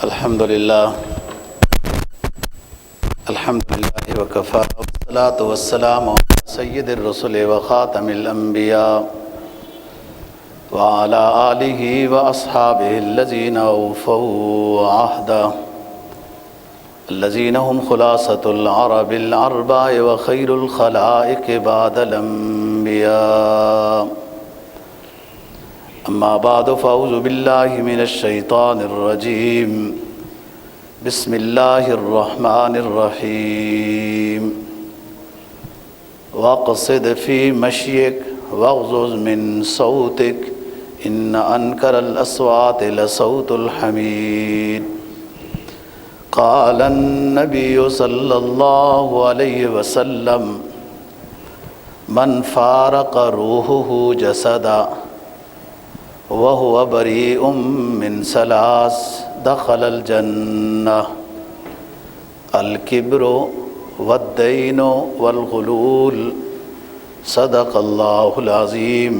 الحمد للہ وکفا والصلاة والسلام علی سید الرسل وخاتم الانبیاء وعلی آلہ واصحابہ الذین اوفوا عہدا الذین هم خلاصۃ العرب الاربع وخیر الخلائق بعد الانبیاء اما بعد فاعوذ باللہ من الشیطان الرجیم بسم اللہ الرحمن الرحیم واقصد فی مشیک واغضض من صوتک ان انکر الاصوات لصوت الحمید قال النبی صلی اللہ علیہ وسلم من فارق روحه جسدا وهو بريء من ثلاث دخل الجنة الكبر والدين والغلول صدق الله العظيم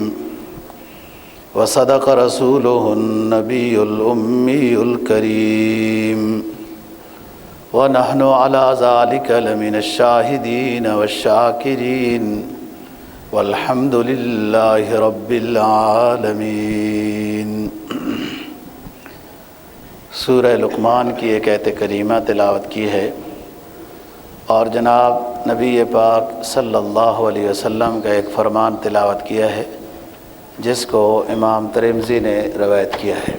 وصدق رسوله النبي الأمي الكريم ونحن على ذلك لمن الشاهدين والشاكرين والحمد للہ رب العالمین۔ سورہ لقمان کی ایک آیت کریمہ تلاوت کی ہے اور جناب نبی پاک صلی اللہ علیہ وسلم کا ایک فرمان تلاوت کیا ہے جس کو امام ترمذی نے روایت کیا ہے۔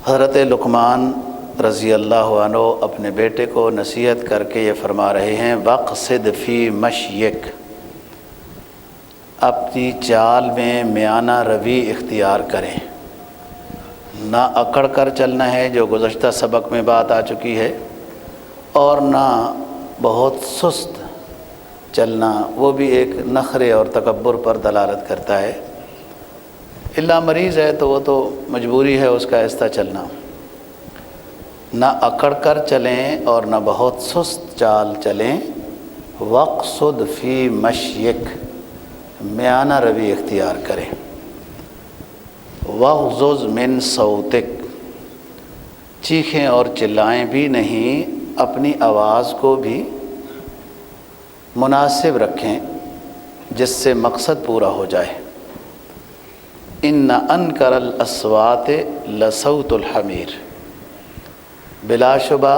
حضرت لقمان رضی اللہ عنہ اپنے بیٹے کو نصیحت کر کے یہ فرما رہے ہیں واقصد فی مشیک، اپنی چال میں میانہ روی اختیار کریں، نہ اکڑ کر چلنا ہے جو گزشتہ سبق میں بات آ چکی ہے، اور نہ بہت سست چلنا، وہ بھی ایک نخرے اور تکبر پر دلالت کرتا ہے۔ اللہ مریض ہے تو وہ تو مجبوری ہے اس کا آہستہ چلنا، نہ اکڑ کر چلیں اور نہ بہت سست چال چلیں۔ وقصد فی مشیک، میانہ روی اختیار کریں۔ وغضض من صوتک، چیخیں اور چلائیں بھی نہیں، اپنی آواز کو بھی مناسب رکھیں جس سے مقصد پورا ہو جائے۔ ان انکر الاصوات لصوت الحمیر، بلا شبہ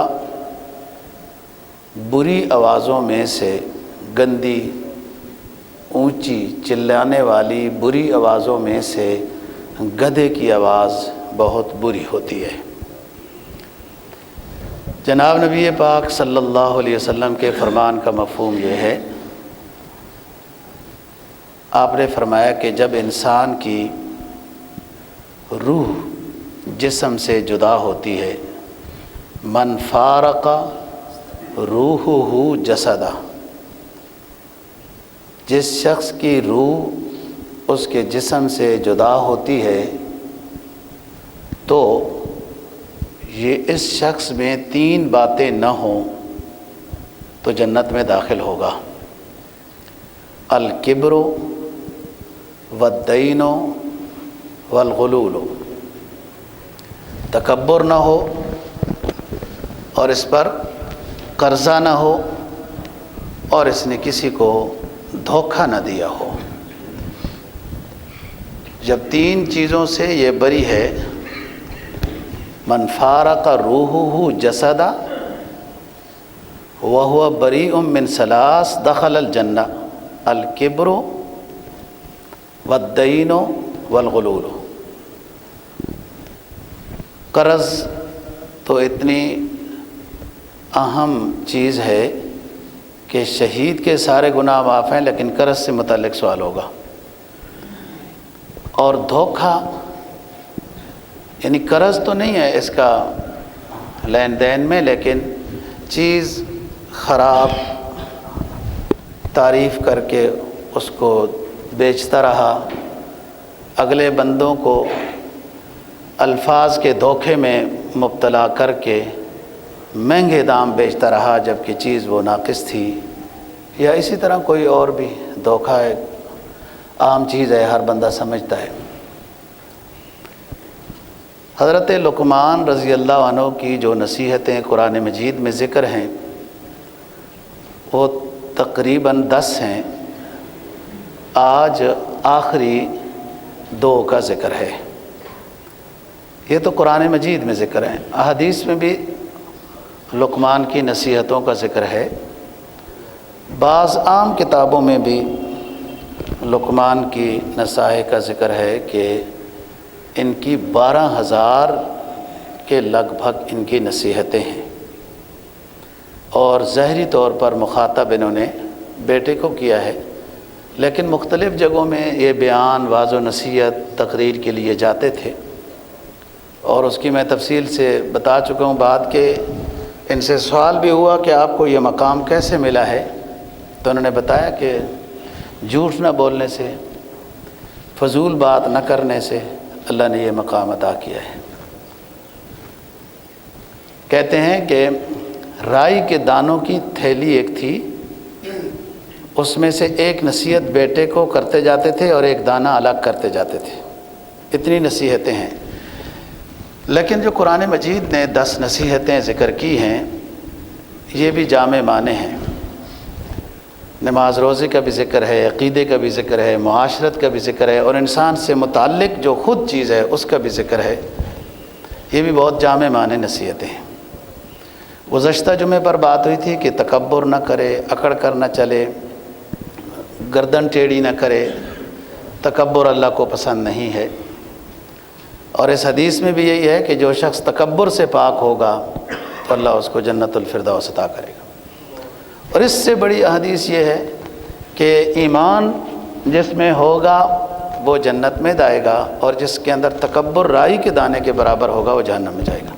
بری آوازوں میں سے گندی، اونچی، چلانے والی بری آوازوں میں سے گدھے کی آواز بہت بری ہوتی ہے۔ جناب نبی پاک صلی اللہ علیہ وسلم کے فرمان کا مفہوم یہ ہے، آپ نے فرمایا کہ جب انسان کی روح جسم سے جدا ہوتی ہے، من فارق روحہ جسدا، جس شخص کی روح اس کے جسم سے جدا ہوتی ہے تو یہ اس شخص میں 3 باتیں نہ ہوں تو جنت میں داخل ہوگا۔ الکبر والدین والغلول، تکبر نہ ہو اور اس پر قرضہ نہ ہو اور اس نے کسی کو دھوکہ نہ دیا ہو۔ جب 3 چیزوں سے یہ بری ہے، من فارق روحہ جسدا وہو بریء من ثلاث دخل الجنہ الکبر والدین والغلول۔ قرض تو اتنی اہم چیز ہے کہ شہید کے سارے گناہ معاف ہیں، لیکن قرض سے متعلق سوال ہوگا۔ اور دھوکہ یعنی قرض تو نہیں ہے اس کا لین دین میں، لیکن چیز خراب تعریف کر کے اس کو بیچتا رہا، اگلے بندوں کو الفاظ کے دھوکے میں مبتلا کر کے مہنگے دام بیچتا رہا جبکہ چیز وہ ناقص تھی، یا اسی طرح کوئی اور بھی دھوکہ ہے، عام چیز ہے، ہر بندہ سمجھتا ہے۔ حضرت لقمان رضی اللہ عنہ کی جو نصیحتیں قرآن مجید میں ذکر ہیں وہ تقریباً 10 ہیں. آج آخری 2 کا ذکر ہے. یہ تو قرآن مجید میں ذکر ہیں. احادیث میں بھی لقمان کی نصیحتوں کا ذکر ہے. بعض عام کتابوں میں بھی لقمان کی نصائح کا ذکر ہے کہ ان کی 12,000 کے لگ بھگ ان کی نصیحتیں ہیں، اور ظاہری طور پر مخاطب انہوں نے بیٹے کو کیا ہے، لیکن مختلف جگہوں میں یہ بیان واضح و نصیحت تقریر کے لیے جاتے تھے، اور اس کی میں تفصیل سے بتا چکا ہوں بات کہ ان سے سوال بھی ہوا کہ آپ کو یہ مقام کیسے ملا ہے، تو انہوں نے بتایا کہ جھوٹ نہ بولنے سے، فضول بات نہ کرنے سے اللہ نے یہ مقام عطا کیا ہے. کہتے ہیں کہ رائی کے دانوں کی تھیلی ایک تھی، اس میں سے ایک نصیحت بیٹے کو کرتے جاتے تھے اور ایک دانہ الگ کرتے جاتے تھے. اتنی نصیحتیں ہیں. لیکن جو قرآن مجید نے 10 نصیحتیں ذکر کی ہیں یہ بھی جامع معنی ہیں. نماز روزے کا بھی ذکر ہے، عقیدے کا بھی ذکر ہے، معاشرت کا بھی ذکر ہے، اور انسان سے متعلق جو خود چیز ہے اس کا بھی ذکر ہے. یہ بھی بہت جامع معنی نصیحتیں ہیں. گزشتہ جمعے پر بات ہوئی تھی کہ تکبر نہ کرے، اکڑ کر نہ چلے، گردن ٹیڑھی نہ کرے. تکبر اللہ کو پسند نہیں ہے، اور اس حدیث میں بھی یہی ہے کہ جو شخص تکبر سے پاک ہوگا تو اللہ اس کو جنت الفردوس عطا کرے گا. اور اس سے بڑی حدیث یہ ہے کہ ایمان جس میں ہوگا وہ جنت میں جائے گا، اور جس کے اندر تکبر رائی کے دانے کے برابر ہوگا وہ جہنم میں جائے گا.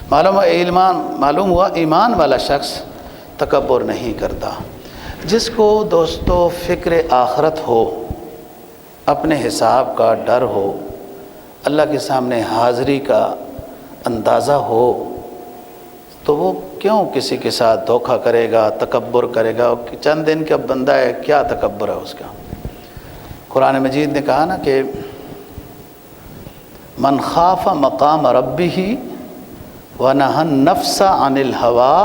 معلوم ہوا ایمان والا شخص تکبر نہیں کرتا. جس کو دوستو فکر آخرت ہو، اپنے حساب کا ڈر ہو، اللہ کے سامنے حاضری کا اندازہ ہو، تو وہ کیوں کسی کے ساتھ دھوکہ کرے گا، تکبر کرے گا؟ چند دن کا بندہ ہے، کیا تکبر ہے اس کا؟ قرآن مجید نے کہا نا کہ من خاف مقام ربہ ونہى النفس عن الہوى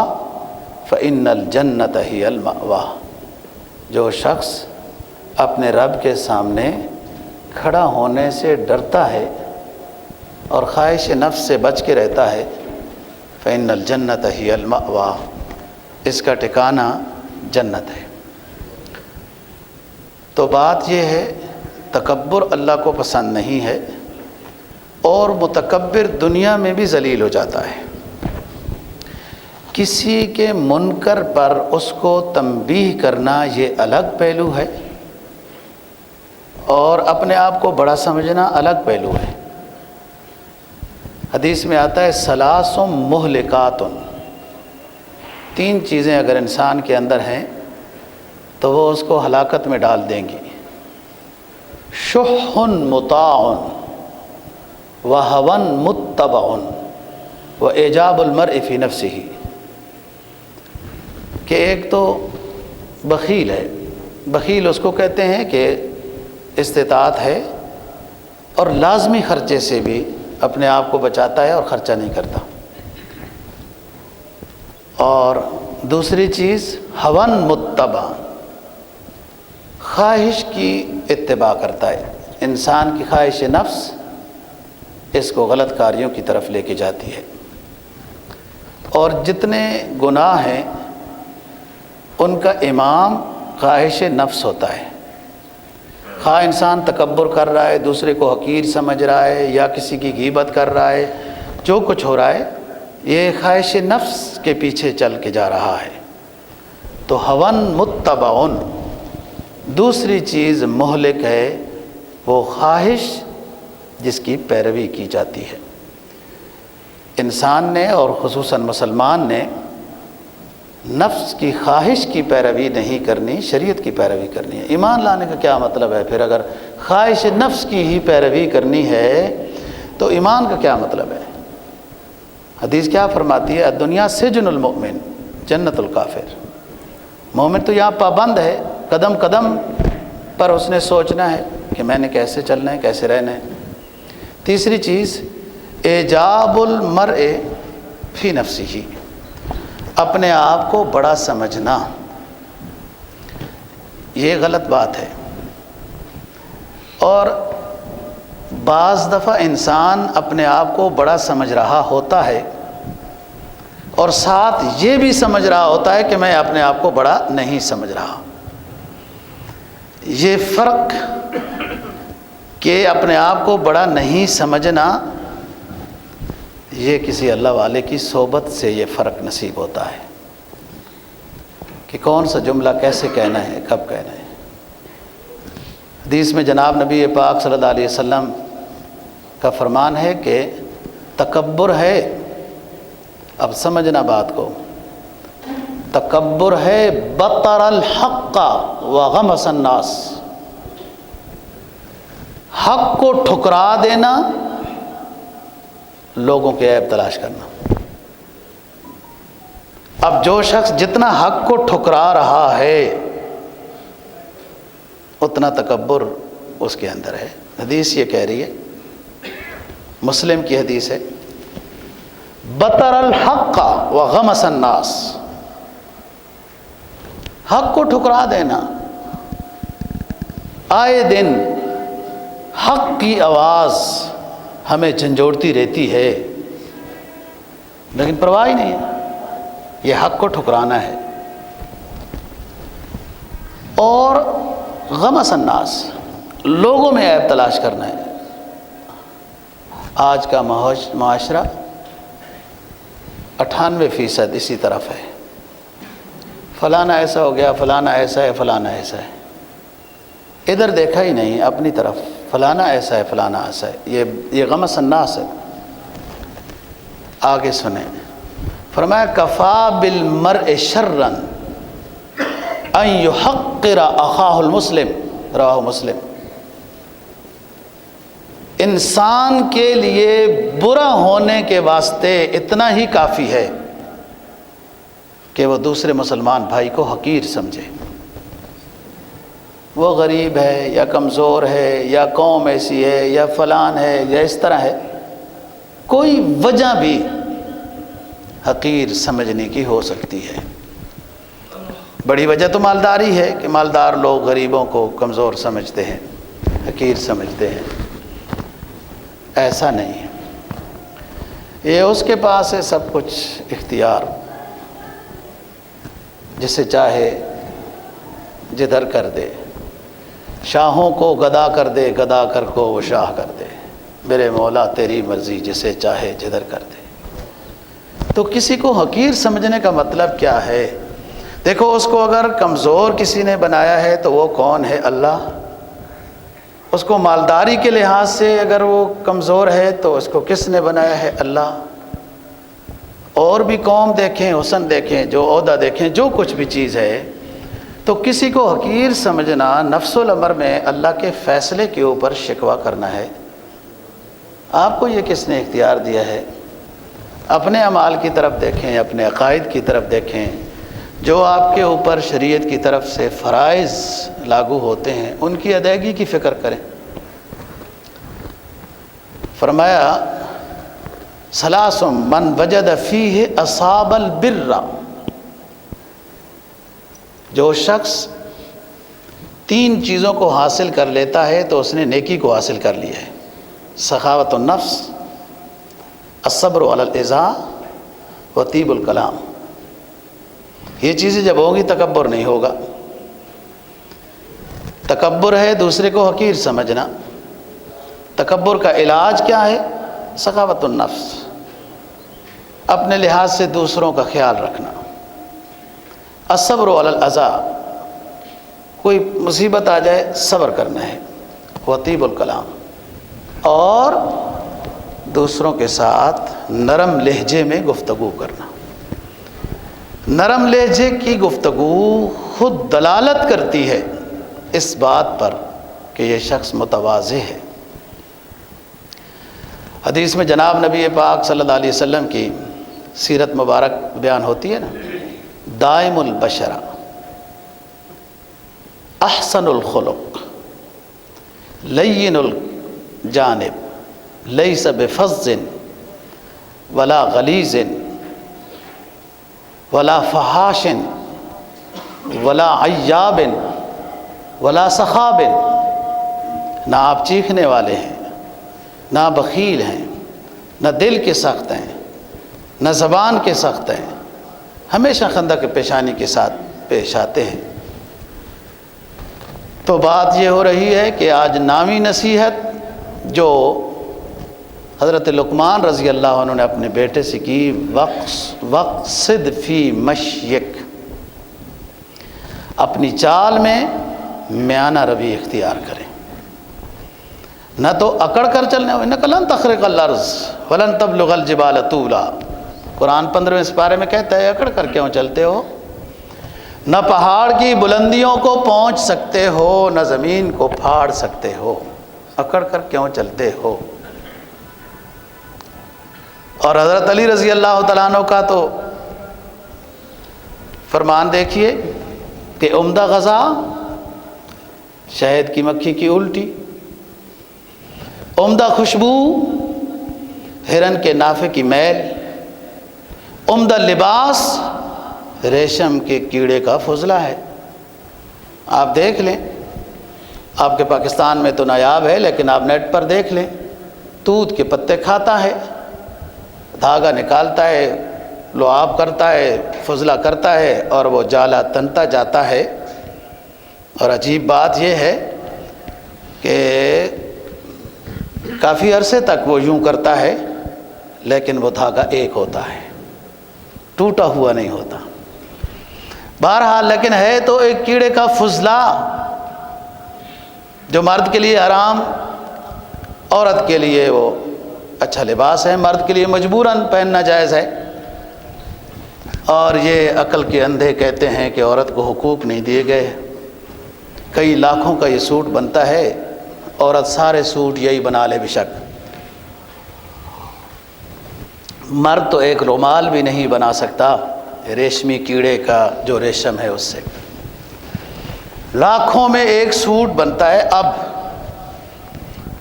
فإن الجنة ہی المأویٰ. جو شخص اپنے رب کے سامنے کھڑا ہونے سے ڈرتا ہے اور خواہش نفس سے بچ کے رہتا ہے، فإن الجنة ہی المأویٰ، اس کا ٹھکانہ جنت ہے. تو بات یہ ہے تکبر اللہ کو پسند نہیں ہے، اور متکبر دنیا میں بھی ذلیل ہو جاتا ہے. کسی کے منکر پر اس کو تنبیہ کرنا یہ الگ پہلو ہے، اور اپنے آپ کو بڑا سمجھنا الگ پہلو ہے. حدیث میں آتا ہے ثلاث مہلکات، 3 چیزیں اگر انسان کے اندر ہیں تو وہ اس کو ہلاکت میں ڈال دیں گی. شح مطاع وہوى متبع واعجاب المرء فی نفسہ. کہ ایک تو بخیل ہے. بخیل اس کو کہتے ہیں کہ استطاعت ہے اور لازمی خرچے سے بھی اپنے آپ کو بچاتا ہے اور خرچہ نہیں کرتا. اور دوسری چیز ہون متبع، خواہش کی اتباع کرتا ہے. انسان کی خواہش نفس اس کو غلط کاریوں کی طرف لے کے جاتی ہے. اور جتنے گناہ ہیں ان کا امام خواہش نفس ہوتا ہے. خواہ انسان تکبر کر رہا ہے، دوسرے کو حقیر سمجھ رہا ہے، یا کسی کی غیبت کر رہا ہے، جو کچھ ہو رہا ہے یہ خواہش نفس کے پیچھے چل کے جا رہا ہے. تو ہون متبع. دوسری چیز مہلک ہے، وہ خواہش جس کی پیروی کی جاتی ہے. انسان نے اور خصوصاً مسلمان نے نفس کی خواہش کی پیروی نہیں کرنی، شریعت کی پیروی کرنی ہے. ایمان لانے کا کیا مطلب ہے پھر؟ اگر خواہش نفس کی ہی پیروی کرنی ہے تو ایمان کا کیا مطلب ہے؟ حدیث کیا فرماتی ہے؟ الدنیا سجن المؤمن جنت الکافر. مومن تو یہاں پابند ہے، قدم قدم پر اس نے سوچنا ہے کہ میں نے کیسے چلنا ہے، کیسے رہنا ہے. تیسری چیز اعجاب المرء فی نفسہ، اپنے آپ کو بڑا سمجھنا، یہ غلط بات ہے۔ اور بعض دفعہ انسان اپنے آپ کو بڑا سمجھ رہا ہوتا ہے اور ساتھ یہ بھی سمجھ رہا ہوتا ہے کہ میں اپنے آپ کو بڑا نہیں سمجھ رہا۔ یہ فرق کہ اپنے آپ کو بڑا نہیں سمجھنا، یہ کسی اللہ والے کی صحبت سے یہ فرق نصیب ہوتا ہے کہ کون سا جملہ کیسے کہنا ہے، کب کہنا ہے۔ حدیث میں جناب نبی پاک صلی اللہ علیہ وسلم کا فرمان ہے کہ تکبر ہے، اب سمجھنا بات کو، تکبر ہے بطر الحق وغمس الناس، حق کو ٹھکرا دینا، لوگوں کے عیب تلاش کرنا۔ اب جو شخص جتنا حق کو ٹھکرا رہا ہے اتنا تکبر اس کے اندر ہے۔ حدیث یہ کہہ رہی ہے، مسلم کی حدیث ہے، بطر الحق وغمس الناس، حق کو ٹھکرا دینا۔ آئے دن حق کی آواز ہمیں جھنجھوڑتی رہتی ہے لیکن پرواہ ہی نہیں ہے، یہ حق کو ٹھکرانا ہے۔ اور غمس الناس، لوگوں میں عیب تلاش کرنا ہے۔ آج کا معاشرہ 98% اسی طرف ہے، فلانا ایسا ہو گیا، فلانا ایسا ہے، فلانا ایسا ہے، ادھر دیکھا ہی نہیں اپنی طرف، فلانا ایسا ہے، فلانا ایسا ہے، یہ غمس الناس ہے۔ آگے سنیں، فرمایا کفا بالمرء شرا ان یحقر اخاہ المسلم، رواہ مسلم، انسان کے لیے برا ہونے کے واسطے اتنا ہی کافی ہے کہ وہ دوسرے مسلمان بھائی کو حقیر سمجھے، وہ غریب ہے یا کمزور ہے یا قوم ایسی ہے یا فلان ہے یا اس طرح ہے، کوئی وجہ بھی حقیر سمجھنے کی ہو سکتی ہے۔ بڑی وجہ تو مالداری ہے کہ مالدار لوگ غریبوں کو کمزور سمجھتے ہیں، حقیر سمجھتے ہیں، ایسا نہیں ہے۔ یہ اس کے پاس ہے سب کچھ اختیار، جسے چاہے جدھر کر دے، شاہوں کو گدا کر دے، گدا کر کو وہ شاہ کر دے، میرے مولا تیری مرضی، جسے چاہے جدھر کر دے۔ تو کسی کو حقیر سمجھنے کا مطلب کیا ہے؟ دیکھو، اس کو اگر کمزور کسی نے بنایا ہے تو وہ کون ہے؟ اللہ۔ اس کو مالداری کے لحاظ سے اگر وہ کمزور ہے تو اس کو کس نے بنایا ہے؟ اللہ۔ اور بھی قوم دیکھیں، حسن دیکھیں، جو عہدہ دیکھیں، جو کچھ بھی چیز ہے، تو کسی کو حقیر سمجھنا نفس الامر میں اللہ کے فیصلے کے اوپر شکوہ کرنا ہے۔ آپ کو یہ کس نے اختیار دیا ہے؟ اپنے اعمال کی طرف دیکھیں، اپنے عقائد کی طرف دیکھیں، جو آپ کے اوپر شریعت کی طرف سے فرائض لاگو ہوتے ہیں ان کی ادائیگی کی فکر کریں۔ فرمایا ثلاث من وجد فیہ اصاب البر، جو شخص 3 چیزوں کو حاصل کر لیتا ہے تو اس نے نیکی کو حاصل کر لیا ہے، سخاوت النفس، الصبر علی الاذى، وطیب الکلام۔ یہ چیزیں جب ہوگی تکبر نہیں ہوگا۔ تکبر ہے دوسرے کو حقیر سمجھنا، تکبر کا علاج کیا ہے؟ سخاوت النفس، اپنے لحاظ سے دوسروں کا خیال رکھنا، الصبر علی الاذى، کوئی مصیبت آ جائے صبر کرنا ہے، وطیب الکلام، اور دوسروں کے ساتھ نرم لہجے میں گفتگو کرنا۔ نرم لہجے کی گفتگو خود دلالت کرتی ہے اس بات پر کہ یہ شخص متواضع ہے۔ حدیث میں جناب نبی پاک صلی اللہ علیہ وسلم کی سیرت مبارک بیان ہوتی ہے نا، دائم البشرہ، احسن الخلق، لین الجانب، لیس بفظ ولا غلیظ ولا فحاش ولا عیاب ولا سخاب، نہ آپ چیخنے والے ہیں، نہ بخیل ہیں، نہ دل کے سخت ہیں، نہ زبان کے سخت ہیں، ہمیشہ خندق پیشانی کے ساتھ پیش آتے ہیں۔ تو بات یہ ہو رہی ہے کہ آج نامی نصیحت جو حضرت لقمان رضی اللہ عنہ نے اپنے بیٹے سے کی، وقصد فی مشیک، اپنی چال میں میانہ روی اختیار کریں، نہ تو اکڑ کر چلنے ہوئے، انک لن تخرق الارض ولن تبلغ الجبال طولا، قرآن 15ویں سپارے میں کہتا ہے اکڑ کر کیوں چلتے ہو؟ نہ پہاڑ کی بلندیوں کو پہنچ سکتے ہو، نہ زمین کو پھاڑ سکتے ہو، اکڑ کر کیوں چلتے ہو؟ اور حضرت علی رضی اللہ تعالیٰ عنہ کا تو فرمان دیکھیے کہ عمدہ غذا شہد کی مکھی کی الٹی، عمدہ خوشبو ہرن کے نافے کی میل، عمدہ لباس ریشم کے کیڑے کا فضلہ ہے۔ آپ دیکھ لیں، آپ کے پاکستان میں تو نایاب ہے، لیکن آپ نیٹ پر دیکھ لیں، توت کے پتے کھاتا ہے، دھاگا نکالتا ہے، لعاب کرتا ہے، فضلہ کرتا ہے، اور وہ جالا تنتا جاتا ہے۔ اور عجیب بات یہ ہے کہ کافی عرصے تک وہ یوں کرتا ہے، لیکن وہ دھاگا ایک ہوتا ہے، ٹوٹا ہوا نہیں ہوتا۔ بہرحال لیکن ہے تو ایک کیڑے کا فضلہ، جو مرد کے لیے حرام، عورت کے لیے وہ اچھا لباس ہے، مرد کے لیے مجبوراً پہننا جائز ہے۔ اور یہ عقل کے اندھے کہتے ہیں کہ عورت کو حقوق نہیں دیے گئے، کئی لاکھوں کا یہ سوٹ بنتا ہے، عورت سارے سوٹ یہی بنا لے بشک، مرد تو ایک رومال بھی نہیں بنا سکتا ریشمی کیڑے کا جو ریشم ہے اس سے۔ لاکھوں میں ایک سوٹ بنتا ہے، اب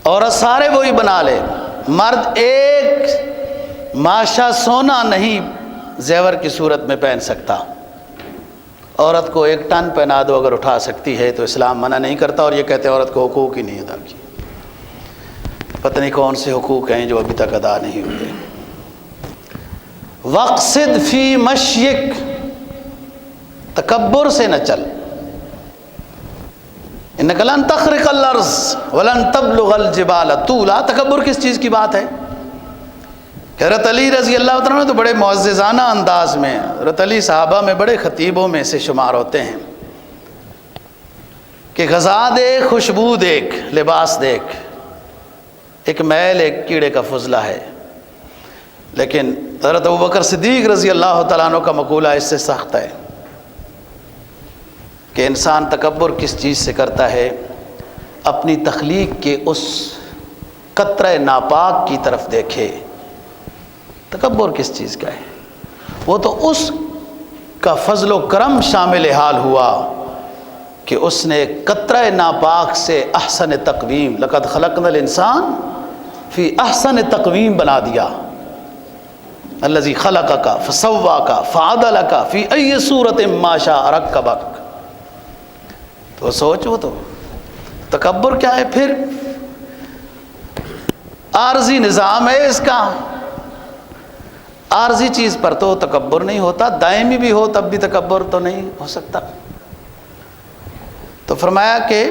عورت سارے وہی بنا لے، مرد ایک ماشا سونا نہیں زیور کی صورت میں پہن سکتا۔ عورت کو 1 ٹن پہنا دو اگر اٹھا سکتی ہے تو اسلام منع نہیں کرتا، اور یہ کہتے ہیں عورت کو حقوق ہی نہیں ادا کی۔ پتہ نہیں کون سے حقوق ہیں جو ابھی تک ادا نہیں ہوئے۔ وقصد فی مشیک، تکبر سے نہ چل، انک لن تخرق الارض ولن تبلغ الجبال طولا۔ تکبر کس چیز کی بات ہے؟ کہ حضرت علی رضی اللہ عنہ تو بڑے معززانہ انداز میں، حضرت علی صحابہ میں بڑے خطیبوں میں سے شمار ہوتے ہیں، کہ غذا دیکھ، خوشبو دیکھ، لباس دیکھ، ایک میل ایک کیڑے کا فضلہ ہے۔ لیکن حضرت ابوبکر صدیق رضی اللہ تعالیٰ عنہ کا مقولہ اس سے سخت ہے کہ انسان تکبر کس چیز سے کرتا ہے؟ اپنی تخلیق کے اس قطرہ ناپاک کی طرف دیکھے۔ تکبر کس چیز کا ہے؟ وہ تو اس کا فضل و کرم شامل حال ہوا کہ اس نے قطرہ ناپاک سے احسن تقویم، لقد خلقنا الانسان فی احسن تقویم بنا دیا۔ الذی خلقک فسواک فعدلک فی ای صورت ما شاء رکبک۔ تو سوچ، وہ تو تکبر کیا ہے؟ پھر عارضی نظام ہے اس کا، عارضی چیز پر تو تکبر نہیں ہوتا، دائمی بھی ہو تب بھی تکبر تو نہیں ہو سکتا۔ تو فرمایا کہ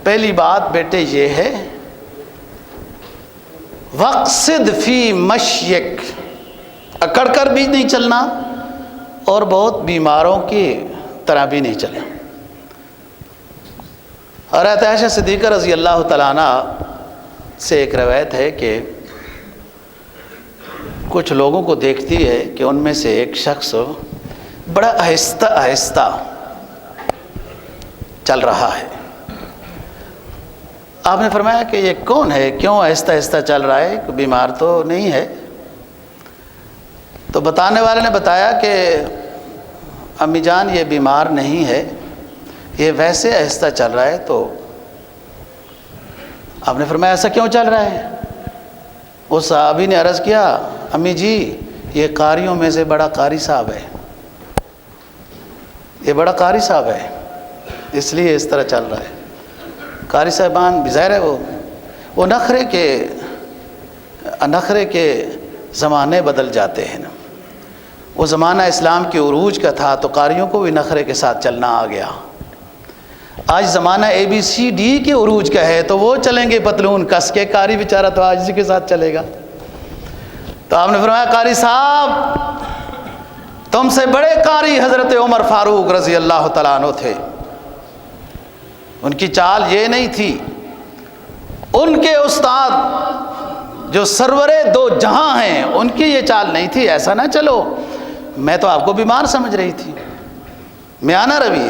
پہلی بات بیٹے یہ ہے، وقصد فی مشیک، اکڑ کر بھی نہیں چلنا اور بہت بیماروں کی طرح بھی نہیں چلنا۔ اور عائشہ صدیقہ رضی اللہ تعالیٰ عنہ سے ایک روایت ہے کہ کچھ لوگوں کو دیکھتی ہے کہ ان میں سے ایک شخص بڑا آہستہ آہستہ چل رہا ہے۔ آپ نے فرمایا کہ یہ کون ہے، کیوں آہستہ آہستہ چل رہا ہے، کوئی بیمار تو نہیں ہے؟ تو بتانے والے نے بتایا کہ امی جان یہ بیمار نہیں ہے، یہ ویسے آہستہ چل رہا ہے۔ تو آپ نے فرمایا ایسا کیوں چل رہا ہے؟ اس صحابی نے عرض کیا امی جی یہ قاریوں میں سے بڑا قاری صاحب ہے، یہ بڑا قاری صاحب ہے، اس لیے اس طرح چل رہا ہے۔ قاری صاحبان ظاہر ہے وہ نخرے کے زمانے بدل جاتے ہیں نا۔ وہ زمانہ اسلام کے عروج کا تھا تو قاریوں کو بھی نخرے کے ساتھ چلنا آ گیا۔ آج زمانہ ABCD کے عروج کا ہے تو وہ چلیں گے پتلون کس کے، قاری بیچارہ تو آج اسی کے ساتھ چلے گا۔ تو آپ نے فرمایا قاری صاحب تم سے بڑے قاری حضرت عمر فاروق رضی اللہ تعالیٰ عنہ تھے، ان کی چال یہ نہیں تھی، ان کے استاد جو سرور دو جہاں ہیں ان کی یہ چال نہیں تھی، ایسا نہ چلو۔ میں تو آپ کو بیمار سمجھ رہی تھی۔ میانہ روی،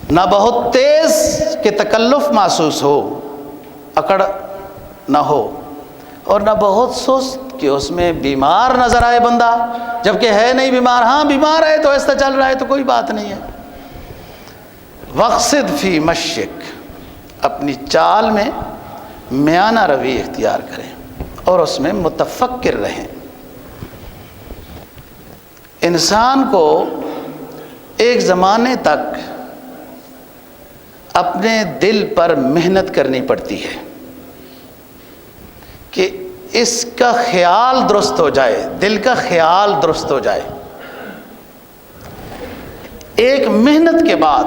نہ بہت تیز کہ تکلف محسوس ہو، اکڑ نہ ہو، اور نہ بہت سست کہ اس میں بیمار نظر آئے بندہ، جبکہ ہے نہیں بیمار، ہاں بیمار ہے تو ایسا چل رہا ہے تو کوئی بات نہیں ہے۔ وقصد فی مشک، اپنی چال میں میانہ روی اختیار کریں اور اس میں متفکر رہیں۔ انسان کو ایک زمانے تک اپنے دل پر محنت کرنی پڑتی ہے کہ اس کا خیال درست ہو جائے، دل کا خیال درست ہو جائے۔ ایک محنت کے بعد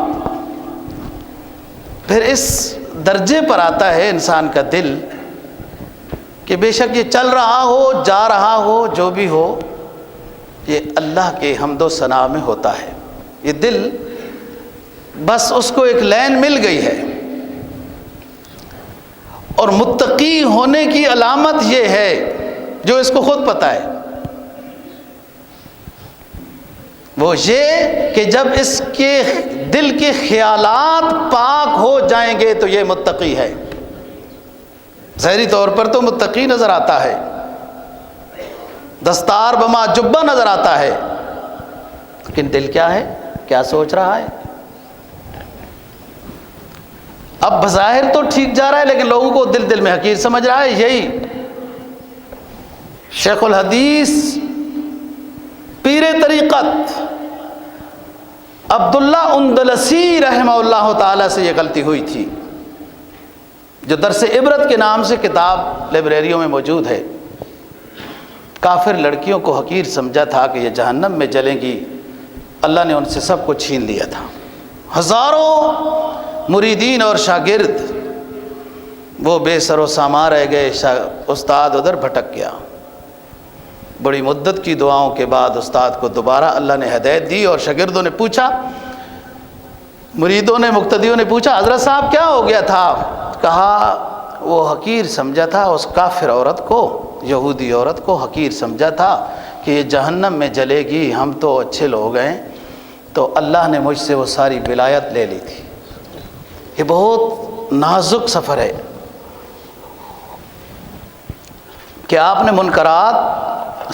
پھر اس درجے پر آتا ہے انسان کا دل کہ بے شک یہ چل رہا ہو، جا رہا ہو، جو بھی ہو، یہ اللہ کے حمد و ثنا میں ہوتا ہے۔ یہ دل بس اس کو ایک لین مل گئی ہے۔ اور متقی ہونے کی علامت یہ ہے جو اس کو خود پتہ ہے، وہ یہ کہ جب اس کے دل کے خیالات پاک ہو جائیں گے تو یہ متقی ہے۔ ظاہری طور پر تو متقی نظر آتا ہے، دستار بما جبہ نظر آتا ہے، لیکن دل کیا ہے، کیا سوچ رہا ہے؟ اب بظاہر تو ٹھیک جا رہا ہے لیکن لوگوں کو دل دل میں حقیر سمجھ رہا ہے۔ یہی شیخ الحدیث پیر طریقت عبداللہ اندلسی رحمہ اللہ تعالی سے یہ غلطی ہوئی تھی، جو درس عبرت کے نام سے کتاب لائبریریوں میں موجود ہے۔ کافر لڑکیوں کو حقیر سمجھا تھا کہ یہ جہنم میں جلیں گی، اللہ نے ان سے سب کو چھین لیا تھا۔ ہزاروں مریدین اور شاگرد وہ بے سر و سامان رہ گئے، استاد ادھر بھٹک گیا۔ بڑی مدت کی دعاؤں کے بعد استاد کو دوبارہ اللہ نے ہدایت دی، اور شاگردوں نے پوچھا، مریدوں نے، مقتدیوں نے پوچھا حضرت صاحب کیا ہو گیا تھا؟ کہا وہ حقیر سمجھا تھا اس کافر عورت کو، یہودی عورت کو حقیر سمجھا تھا کہ یہ جہنم میں جلے گی، ہم تو اچھے لوگ ہیں، تو اللہ نے مجھ سے وہ ساری ولایت لے لی تھی۔ یہ بہت نازک سفر ہے کہ آپ نے منکرات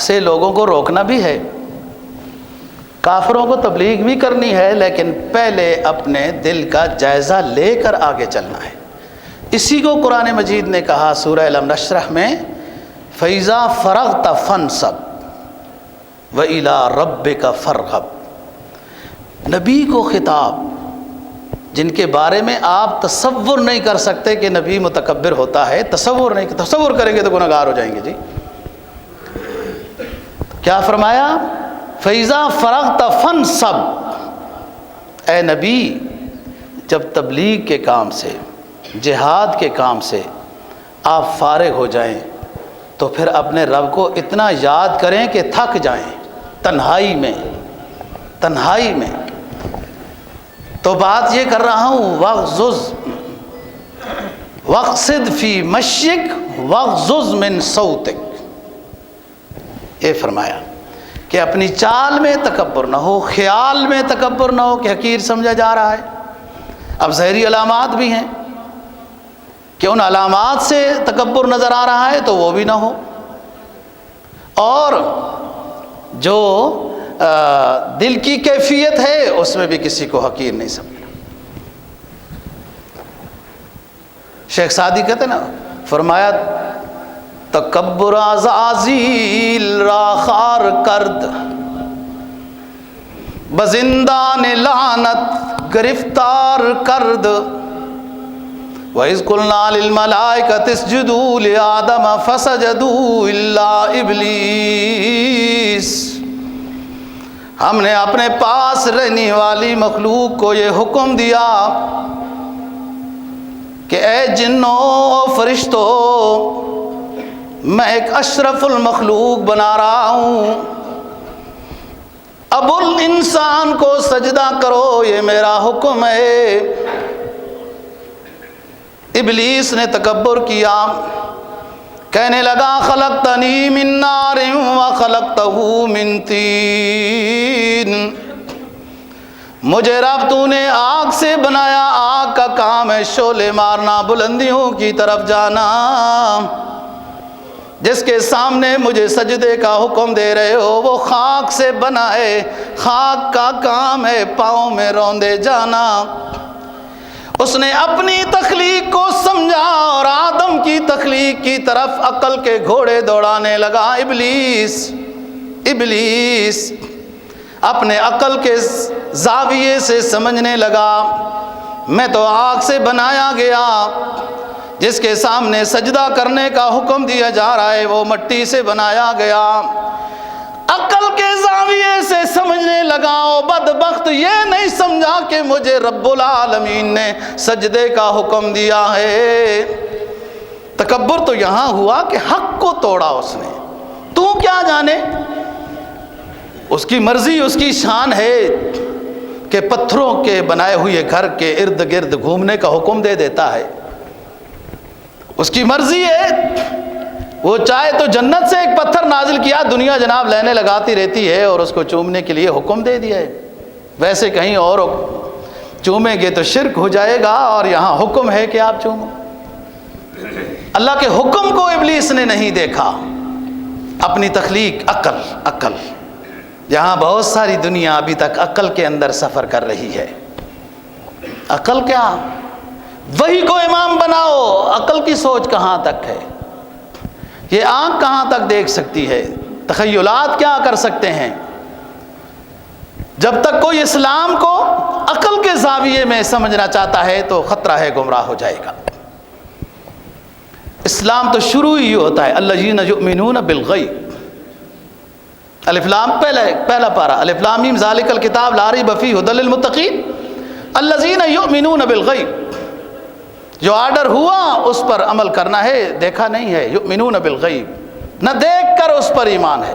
سے لوگوں کو روکنا بھی ہے، کافروں کو تبلیغ بھی کرنی ہے، لیکن پہلے اپنے دل کا جائزہ لے کر آگے چلنا ہے۔ اسی کو قرآن مجید نے کہا سورہ الم نشرح میں، فَإِذَا فَرَغْتَ فَانْصَبْ وَإِلَىٰ رَبِّكَ فَارْغَب۔ نبی کو خطاب جن کے بارے میں آپ تصور نہیں کر سکتے کہ نبی متکبر ہوتا ہے، تصور کریں گے تو گنہگار ہو جائیں گے۔ جی کیا فرمایا؟ فَإِذَا فَرَغْتَ فَانْصَبْ، اے نبی جب تبلیغ کے کام سے، جہاد کے کام سے آپ فارغ ہو جائیں تو پھر اپنے رب کو اتنا یاد کریں کہ تھک جائیں تنہائی میں۔ تو بات یہ کر رہا ہوں، وَاقْصِدْ فِي مَشْيِكَ وَاغْضُضْ مِنْ صَوْتِكَ۔ یہ فرمایا کہ اپنی چال میں تکبر نہ ہو، خیال میں تکبر نہ ہو کہ حقیر سمجھا جا رہا ہے۔ اب ظاہری علامات بھی ہیں کہ ان علامات سے تکبر نظر آ رہا ہے تو وہ بھی نہ ہو، اور جو دل کی کیفیت ہے اس میں بھی کسی کو حقیر نہیں سمجھنا۔ شیخ سعدی کہتے ہیں نا، فرمایا تکبر عزازیل را خار کرد، بزندان لعنت گرفتار کرد۔ وَإِذْ قُلْنَا لِلْمَلَائِكَةِ اسْجُدُوا لِآدَمَ فَسَجَدُوا إِلَّا إِبْلِيسَ، ہم نے اپنے پاس رہنے والی مخلوق کو یہ حکم دیا کہ اے جنوں و فرشتوں، میں ایک اشرف المخلوق بنا رہا ہوں، ابو الانسان کو سجدہ کرو، یہ میرا حکم ہے۔ ابلیس نے تکبر کیا، کہنے لگا خلقتنی من نار وخلقتہ من طین، مجھے رب تو نے آگ سے بنایا، آگ کا کام ہے شعلے مارنا، بلندیوں کی طرف جانا، جس کے سامنے مجھے سجدے کا حکم دے رہے ہو وہ خاک سے بنا ہے، خاک کا کام ہے پاؤں میں روندے جانا۔ اس نے اپنی تخلیق کو سمجھا اور آدم کی تخلیق کی طرف عقل کے گھوڑے دوڑانے لگا۔ ابلیس اپنے عقل کے زاویے سے سمجھنے لگا میں تو آگ سے بنایا گیا، جس کے سامنے سجدہ کرنے کا حکم دیا جا رہا ہے وہ مٹی سے بنایا گیا۔ عقل کے زاویے سے سمجھنے لگا، او بدبخت یہ نہیں سمجھا کہ مجھے رب العالمین نے سجدے کا حکم دیا ہے۔ تکبر تو یہاں ہوا کہ حق کو توڑا اس نے، تو کیا جانے، اس کی مرضی اس کی شان ہے کہ پتھروں کے بنائے ہوئے گھر کے ارد گرد گھومنے کا حکم دے دیتا ہے، اس کی مرضی ہے، وہ چاہے تو جنت سے ایک پتھر نازل کیا، دنیا جناب لینے لگاتی رہتی ہے اور اس کو چومنے کے لیے حکم دے دیا ہے، ویسے کہیں اور چومیں گے تو شرک ہو جائے گا، اور یہاں حکم ہے کہ آپ چومو۔ اللہ کے حکم کو ابلیس نے نہیں دیکھا، اپنی تخلیق عقل جہاں بہت ساری دنیا ابھی تک عقل کے اندر سفر کر رہی ہے۔ عقل کیا، وہی کو امام بناؤ، عقل کی سوچ کہاں تک ہے، یہ آنکھ کہاں تک دیکھ سکتی ہے، تخیلات کیا کر سکتے ہیں۔ جب تک کوئی اسلام کو عقل کے زاویے میں سمجھنا چاہتا ہے تو خطرہ ہے گمراہ ہو جائے گا۔ اسلام تو شروع ہی ہوتا ہے الذین یؤمنون بالغیب، الف لام پہلا پارہ، الف لام میم ذالک الکتاب لا ریب فیہ ھدی للمتقین الذین یؤمنون بالغیب، جو آرڈر ہوا اس پر عمل کرنا ہے، دیکھا نہیں ہے، یؤمنون بالغیب، نہ دیکھ کر اس پر ایمان ہے،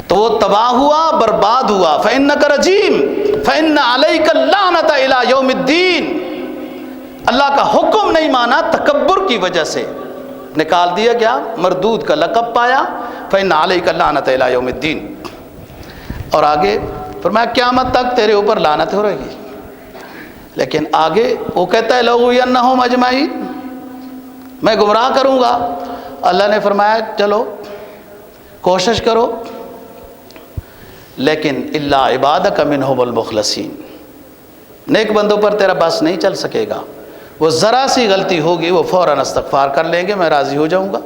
تو وہ تباہ ہوا، برباد ہوا۔ فإنک رجیم فإن علیک اللعنۃ الی یوم الدین، اللہ کا حکم نہیں مانا، تکبر کی وجہ سے نکال دیا گیا، مردود کا لقب پایا، فإن علیک اللعنۃ الی یوم الدین۔ اور آگے فرمایا قیامت تک تیرے اوپر لعنت ہو رہی ہے، لیکن آگے وہ کہتا ہے لأغوینہم اجمعین، میں گمراہ کروں گا۔ اللہ نے فرمایا چلو کوشش کرو، لیکن الا عبادک منہم المخلصین، نیک بندوں پر تیرا بس نہیں چل سکے گا، وہ ذرا سی غلطی ہوگی وہ فوراً استغفار کر لیں گے، میں راضی ہو جاؤں گا۔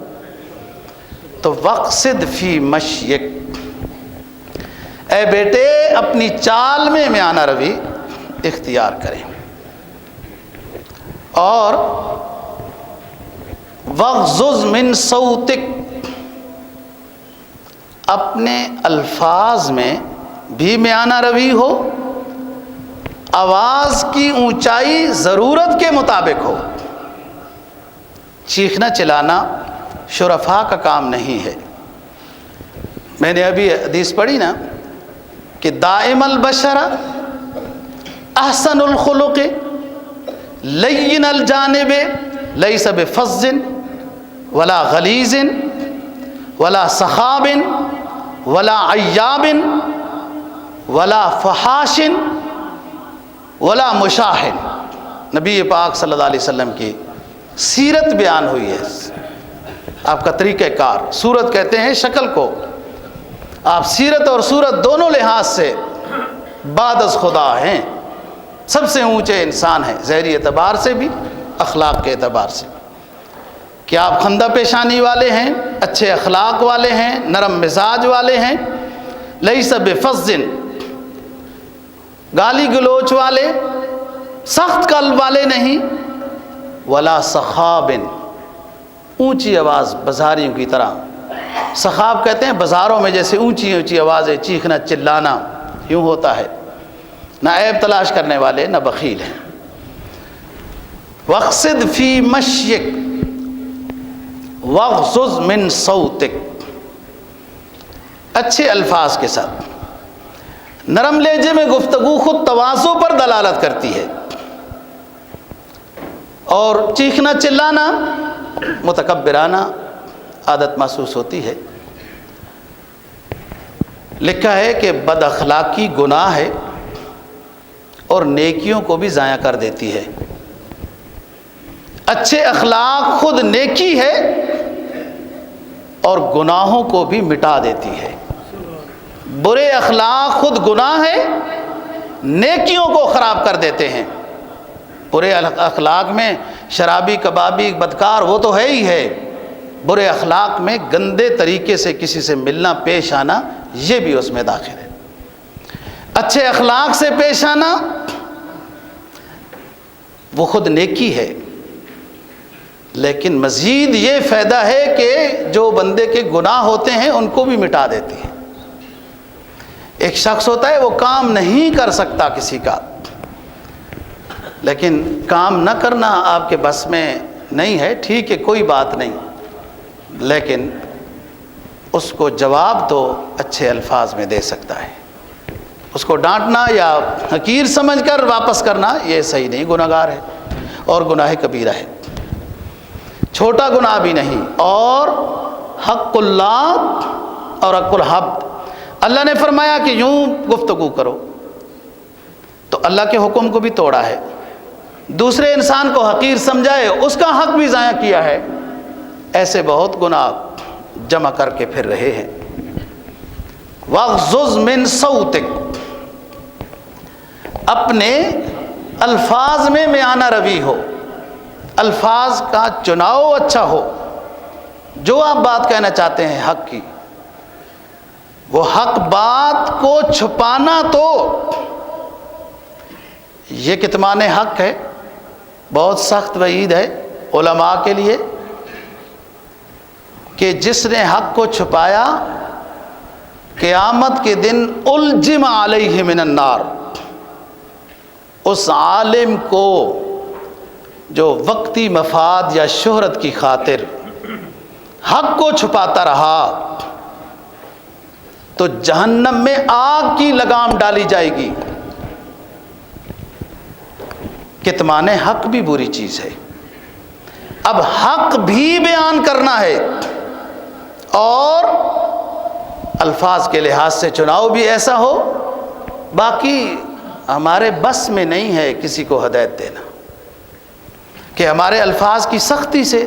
تو وقصد فی مشیک، اے بیٹے اپنی چال میں میانہ روی اختیار کریں، اور وغضض من صوتک، اپنے الفاظ میں بھی میانہ روی ہو، آواز کی اونچائی ضرورت کے مطابق ہو، چیخنا چلانا شرفاء کا کام نہیں ہے۔ میں نے ابھی حدیث پڑھی نا کہ دائم البشر احسن الخلق لین الجانب لیس بفظ ولا غلیظ ولا سخاب ولا عیاب ولا فحاش ولا مشاحن۔ نبی پاک صلی اللہ علیہ وسلم کی سیرت بیان ہوئی ہے، آپ کا طریقہ کار، صورت کہتے ہیں شکل کو، آپ سیرت اور صورت دونوں لحاظ سے بعد از خدا ہیں، سب سے اونچے انسان ہیں، ظاہری اعتبار سے بھی اخلاق کے اعتبار سے۔ کہ آپ خندہ پیشانی والے ہیں، اچھے اخلاق والے ہیں، نرم مزاج والے ہیں، لیس بفظ، گالی گلوچ والے، سخت قلب والے نہیں، ولا صخاب، اونچی آواز بازاریوں کی طرح. صخاب کہتے ہیں بازاروں میں جیسے اونچی اونچی آوازیں، چیخنا چلانا یوں ہوتا ہے. نہ عیب تلاش کرنے والے، نہ بخیل ہیں. واقصد فی مشیک واغضض من صوتک، اچھے الفاظ کے ساتھ نرم لہجے میں گفتگو خود تواضع پر دلالت کرتی ہے، اور چیخنا چلانا متکبرانہ عادت محسوس ہوتی ہے. لکھا ہے کہ بد اخلاقی گناہ ہے اور نیکیوں کو بھی ضائع کر دیتی ہے. اچھے اخلاق خود نیکی ہے اور گناہوں کو بھی مٹا دیتی ہے. برے اخلاق خود گناہ ہے، نیکیوں کو خراب کر دیتے ہیں. برے اخلاق میں شرابی، کبابی، بدکار وہ تو ہے ہی ہے. برے اخلاق میں گندے طریقے سے کسی سے ملنا، پیش آنا، یہ بھی اس میں داخل ہے. اچھے اخلاق سے پیش آنا وہ خود نیکی ہے، لیکن مزید یہ فائدہ ہے کہ جو بندے کے گناہ ہوتے ہیں ان کو بھی مٹا دیتی ہے. ایک شخص ہوتا ہے وہ کام نہیں کر سکتا کسی کا، لیکن کام نہ کرنا آپ کے بس میں نہیں ہے، ٹھیک ہے کوئی بات نہیں، لیکن اس کو جواب تو اچھے الفاظ میں دے سکتا ہے. اس کو ڈانٹنا یا حقیر سمجھ کر واپس کرنا یہ صحیح نہیں، گناہ گار ہے اور گناہ کبیرہ ہے. چھوٹا گناہ بھی نہیں. اور حق اللہ اور حق الحبد، اللہ نے فرمایا کہ یوں گفتگو کرو، تو اللہ کے حکم کو بھی توڑا ہے. دوسرے انسان کو حقیر سمجھائے، اس کا حق بھی ضائع کیا ہے. ایسے بہت گناہ جمع کر کے پھر رہے ہیں. واغضض من صوتک، اپنے الفاظ میں میانہ روی ہو، الفاظ کا چناؤ اچھا ہو. جو آپ بات کہنا چاہتے ہیں حق کی، وہ حق بات کو چھپانا تو یہ کتمان حق ہے. بہت سخت وعید ہے علماء کے لیے کہ جس نے حق کو چھپایا قیامت کے دن الجم علیہ من النار، اس عالم کو جو وقتی مفاد یا شہرت کی خاطر حق کو چھپاتا رہا تو جہنم میں آگ کی لگام ڈالی جائے گی. کتمان حق بھی بری چیز ہے. اب حق بھی بیان کرنا ہے اور الفاظ کے لحاظ سے چناؤ بھی ایسا ہو. باقی ہمارے بس میں نہیں ہے کسی کو ہدایت دینا کہ ہمارے الفاظ کی سختی سے،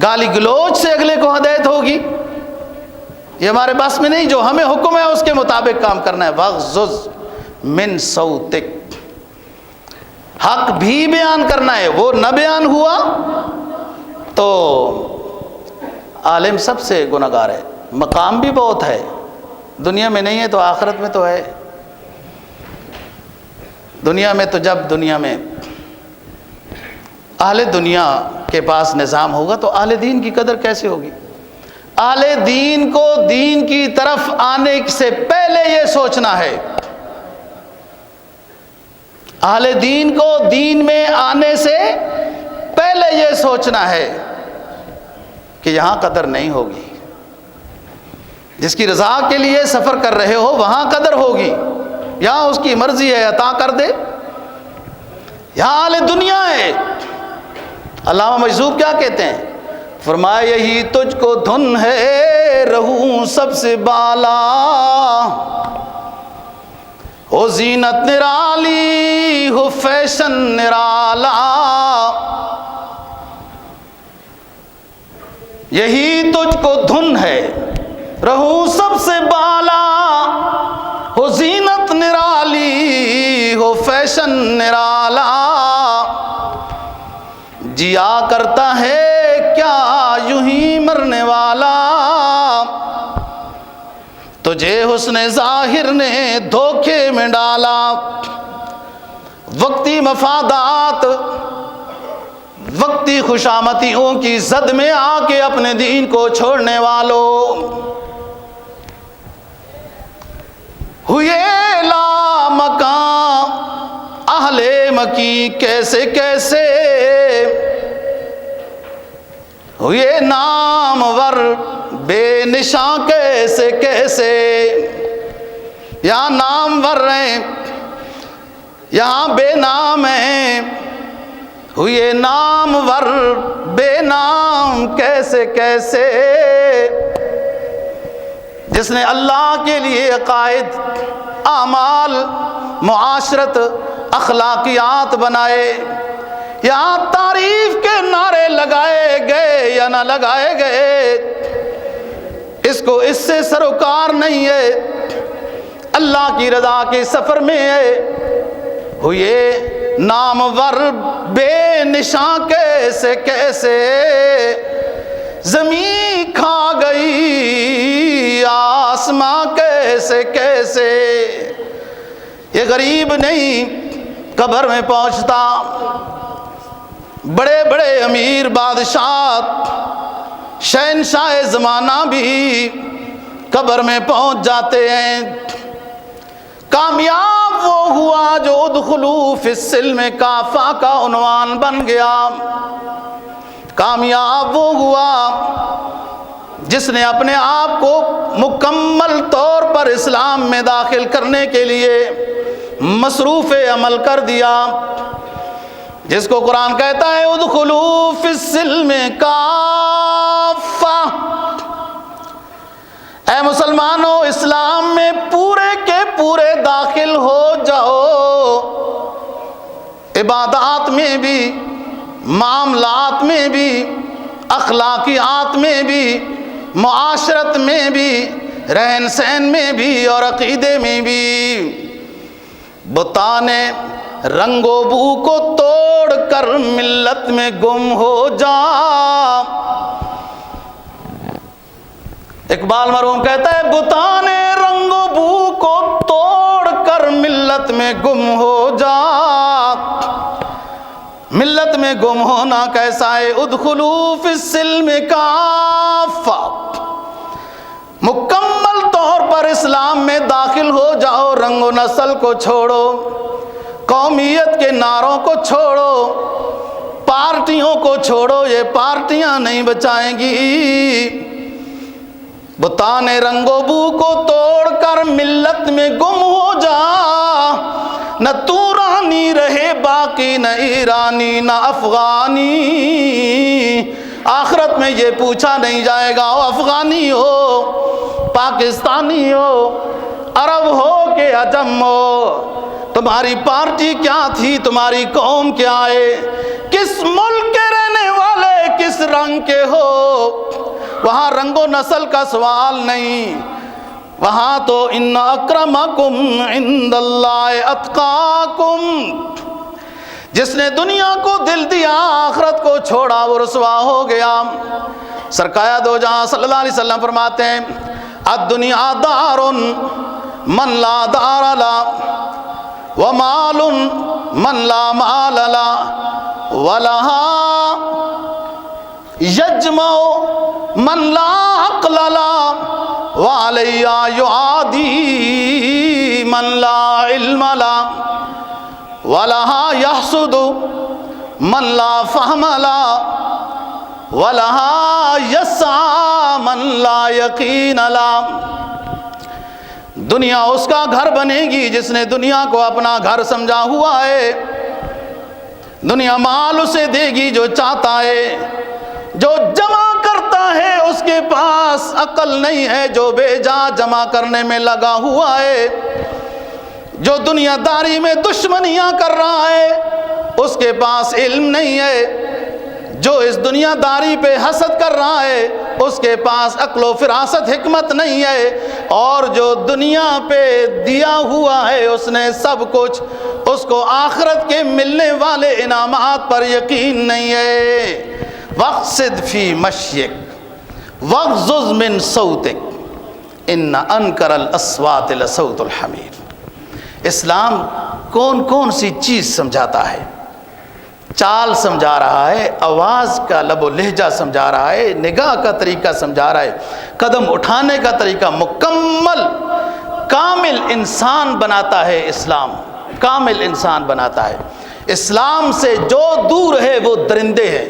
گالی گلوچ سے اگلے کو ہدایت ہوگی. یہ ہمارے بس میں نہیں. جو ہمیں حکم ہے اس کے مطابق کام کرنا ہے. واغضض من صوتک، حق بھی بیان کرنا ہے. وہ نہ بیان ہوا تو عالم سب سے گناہ گار ہے. مقام بھی بہت ہے، دنیا میں نہیں ہے تو آخرت میں تو ہے. دنیا میں تو جب دنیا میں اہل دنیا کے پاس نظام ہوگا تو اہل دین کی قدر کیسے ہوگی؟ اہل دین کو دین کی طرف آنے سے پہلے یہ سوچنا ہے، اہل دین کو دین میں آنے سے پہلے یہ سوچنا ہے کہ یہاں قدر نہیں ہوگی. جس کی رضا کے لیے سفر کر رہے ہو وہاں قدر ہوگی. یہاں اس کی مرضی ہے عطا کر دے، یہاں اہل دنیا ہے. علامہ مجذوب کیا کہتے ہیں؟ فرمایا یہی تجھ کو دھن ہے رہوں سب سے بالا، ہو زینت نرالی ہو فیشن نرالا. یہی تجھ کو دھن ہے رہوں سب سے بالا، ہو زینت نرالی ہو فیشن نرالا. جیا کرتا ہے مرنے والا، تجھے حسن ظاہر نے دھوکے میں ڈالا، وقتی مفادات وقتی خوشامدیوں کی زد میں آ کے اپنے دین کو چھوڑنے والوں، ہوئے لا مکان اہل مکی کیسے کیسے، ہوئے نامور بے نشاں کیسے کیسے، یہاں نامور ہیں یہاں بے نام ہیں، ہوئے نامور بے نام کیسے کیسے۔ جس نے اللہ کے لیے عقائد، اعمال، معاشرت، اخلاقیات بنائے، یہاں تعریف کے نعرے لگائے گئے یا نہ لگائے گئے، اس کو اس سے سروکار نہیں ہے، اللہ کی رضا کے سفر میں ہے۔ ہوئے نامور بے نشاں کیسے کیسے، زمین کھا گئی آسماں کیسے کیسے۔ یہ غریب نہیں قبر میں پہنچتا، بڑے بڑے امیر بادشاہ شہنشاہ زمانہ بھی قبر میں پہنچ جاتے ہیں۔ کامیاب وہ ہوا جو ادخلوا فی السلم کافہ کا عنوان بن گیا، کامیاب وہ ہوا جس نے اپنے آپ کو مکمل طور پر اسلام میں داخل کرنے کے لیے مصروف عمل کر دیا، جس کو قرآن کہتا ہے ادخلوا فی السلم کافہ۔ اے مسلمانوں، اسلام میں پورے کے پورے داخل ہو جاؤ، عبادات میں بھی، معاملات میں بھی، اخلاقیات میں بھی، معاشرت میں بھی، رہن سہن میں بھی اور عقیدے میں بھی۔ بتانے رنگ و بو کو توڑ کر ملت میں گم ہو جا۔ اقبال مرحوم کہتا ہے بتانے رنگ و بو کو توڑ کر ملت میں گم ہو جا، ملت میں گم ہونا کیسا ہے؟ ادخلوا فی السلم کافہ، مکمل طور پر اسلام میں داخل ہو جاؤ، رنگ و نسل کو چھوڑو، قومیت کے نعروں کو چھوڑو، پارٹیوں کو چھوڑو، یہ پارٹیاں نہیں بچائیں گی۔ بتانے رنگ و بو کو توڑ کر ملت میں گم ہو جا، نہ تو رانی رہے باقی، نہ ایرانی نہ افغانی۔ آخرت میں یہ پوچھا نہیں جائے گا افغانی ہو، پاکستانی ہو، عرب ہو کہ عجم ہو، تمہاری پارٹی کیا تھی، تمہاری قوم کیا ہے، کس ملک کے رہنے والے، کس رنگ کے ہو۔ وہاں رنگ و نسل کا سوال نہیں، وہاں تو ان اکرمکم عند اللہ اتقاکم۔ جس نے دنیا کو دل دیا آخرت کو چھوڑا وہ رسوا ہو گیا۔ سرکار دو جہاں صلی اللہ علیہ وسلم فرماتے ہیں الدنیا دار من لا دار لا، ومال من لا مال لا، ولہا یجمع من لا عقل لا، وعلیہ یعادی من لا علم لا، ولہا یحسد من لا فہم لا، ولہا یسعی من لا یقین لا۔ دنیا اس کا گھر بنے گی جس نے دنیا کو اپنا گھر سمجھا ہوا ہے۔ دنیا مال اسے دے گی جو چاہتا ہے، جو جمع کرتا ہے اس کے پاس عقل نہیں ہے، جو بے جا جمع کرنے میں لگا ہوا ہے، جو دنیا داری میں دشمنیاں کر رہا ہے اس کے پاس علم نہیں ہے، جو اس دنیا داری پہ حسد کر رہا ہے اس کے پاس عقل و فراست حکمت نہیں ہے، اور جو دنیا پہ دیا ہوا ہے اس نے سب کچھ، اس کو آخرت کے ملنے والے انعامات پر یقین نہیں ہے۔ وقصد فی مشیک وَاغْضُضْ مِنْ صَوْتِكَ إِنَّ أَنْكَرَ الْأَصْوَاتِ لَصَوْتُ الْحَمِيرِ۔ اسلام کون کون سی چیز سمجھاتا ہے؟ چال سمجھا رہا ہے، آواز کا لب و لہجہ سمجھا رہا ہے، نگاہ کا طریقہ سمجھا رہا ہے، قدم اٹھانے کا طریقہ، مکمل کامل انسان بناتا ہے اسلام، کامل انسان بناتا ہے۔ اسلام سے جو دور ہے وہ درندے ہیں،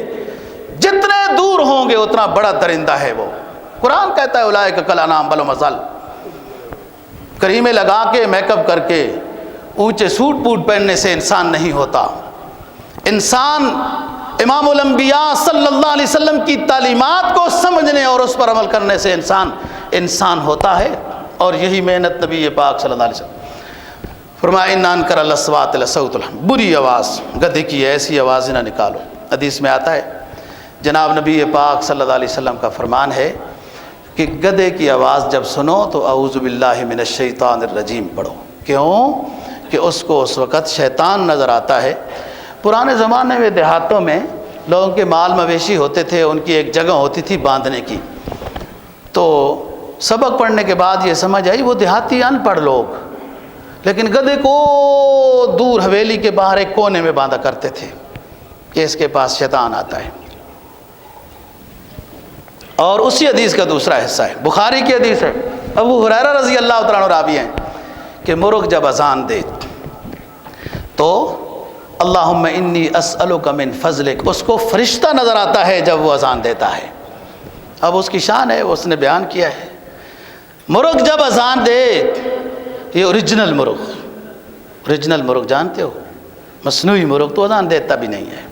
جتنے دور ہوں گے اتنا بڑا درندہ ہے وہ۔ قرآن کہتا ہے اولئک کالانعام بل هم اضل۔ کریمے لگا کے میک اپ کر کے اونچے سوٹ بوٹ پہننے سے انسان نہیں ہوتا۔ انسان امام الانبیاء صلی اللہ علیہ وسلم کی تعلیمات کو سمجھنے اور اس پر عمل کرنے سے انسان ہوتا ہے، اور یہی محنت نبی پاک صلی اللہ علیہ وسلم فرمایا ان انکر الاصوات لصوت الحمیر، بری آواز گدھے کی ایسی آواز نہ نکالو۔ حدیث میں آتا ہے جناب نبی پاک صلی اللہ علیہ وسلم کا فرمان ہے کہ گدھے کی آواز جب سنو تو اعوذ باللہ من الشیطان الرجیم پڑھو۔ کیوں؟ کہ اس کو اس وقت شیطان نظر آتا ہے۔ پرانے زمانے میں دیہاتوں میں لوگوں کے مال مویشی ہوتے تھے، ان کی ایک جگہ ہوتی تھی باندھنے کی، تو سبق پڑھنے کے بعد یہ سمجھ آئی وہ دیہاتی ان پڑھ لوگ، لیکن گدھے کو دور حویلی کے باہر ایک کونے میں باندھا کرتے تھے کہ اس کے پاس شیطان آتا ہے۔ اور اسی حدیث کا دوسرا حصہ ہے، بخاری کی حدیث ہے، ابو ہریرہ رضی اللہ تعالیٰ عنہ راوی ہیں کہ مرغ جب اذان دے تو اللہم انی اسألک من فضلک، اس کو فرشتہ نظر آتا ہے جب وہ اذان دیتا ہے۔ اب اس کی شان ہے، اس نے بیان کیا ہے، مرغ جب اذان دے، یہ اوریجنل مرغ جانتے ہو، مصنوعی مرغ تو اذان دیتا بھی نہیں ہے۔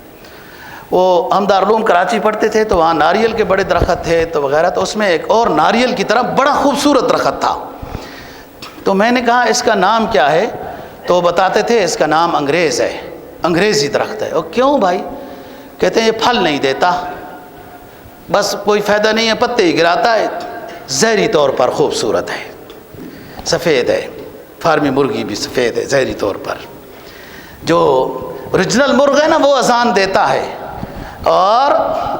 وہ ہم دارالعلوم کراچی پڑھتے تھے تو وہاں ناریل کے بڑے درخت تھے تو وغیرہ، تو اس میں ایک اور ناریل کی طرح بڑا خوبصورت درخت تھا، تو میں نے کہا اس کا نام کیا ہے؟ تو وہ بتاتے تھے اس کا نام انگریز ہے، انگریزی درخت ہے۔ اور کیوں بھائی؟ کہتے ہیں یہ پھل نہیں دیتا، بس کوئی فائدہ نہیں ہے، پتے ہی گراتا ہے، زہری طور پر خوبصورت ہے، سفید ہے، فارمی مرغی بھی سفید ہے زہری طور پر۔ جو اوریجنل مرغ ہے نا وہ اذان دیتا ہے، اور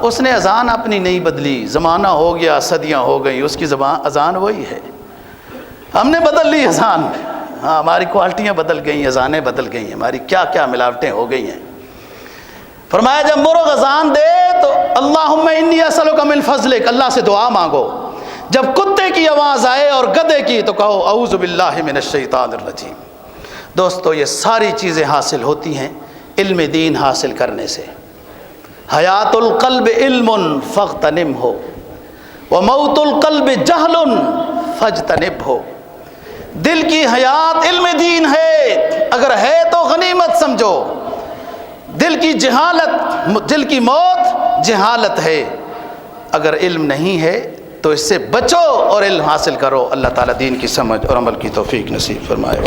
اس نے اذان اپنی نہیں بدلی، زمانہ ہو گیا، صدیاں ہو گئی، اس کی اذان وہی ہے۔ ہم نے بدل لی اذان، ہاں ہماری کوالٹیاں بدل گئی، اذانیں بدل گئی ہیں، ہماری کیا کیا ملاوٹیں ہو گئی ہیں۔ فرمایا جب مرغ اذان دے تو اللہم انی اسألک من فضلک، اللہ سے دعا مانگو۔ جب کتے کی آواز آئے اور گدھے کی تو کہو اعوذ باللہ من الشیطان الرجیم۔ دوستو یہ ساری چیزیں حاصل ہوتی ہیں علم دین حاصل کرنے سے۔ حیات القلب علم فاغتنمہ وموت القلب جہل فاجتنبہ۔ دل کی حیات علم دین ہے، اگر ہے تو غنیمت سمجھو، دل کی موت جہالت ہے، اگر علم نہیں ہے تو اس سے بچو اور علم حاصل کرو۔ اللہ تعالیٰ دین کی سمجھ اور عمل کی توفیق نصیب فرمائے۔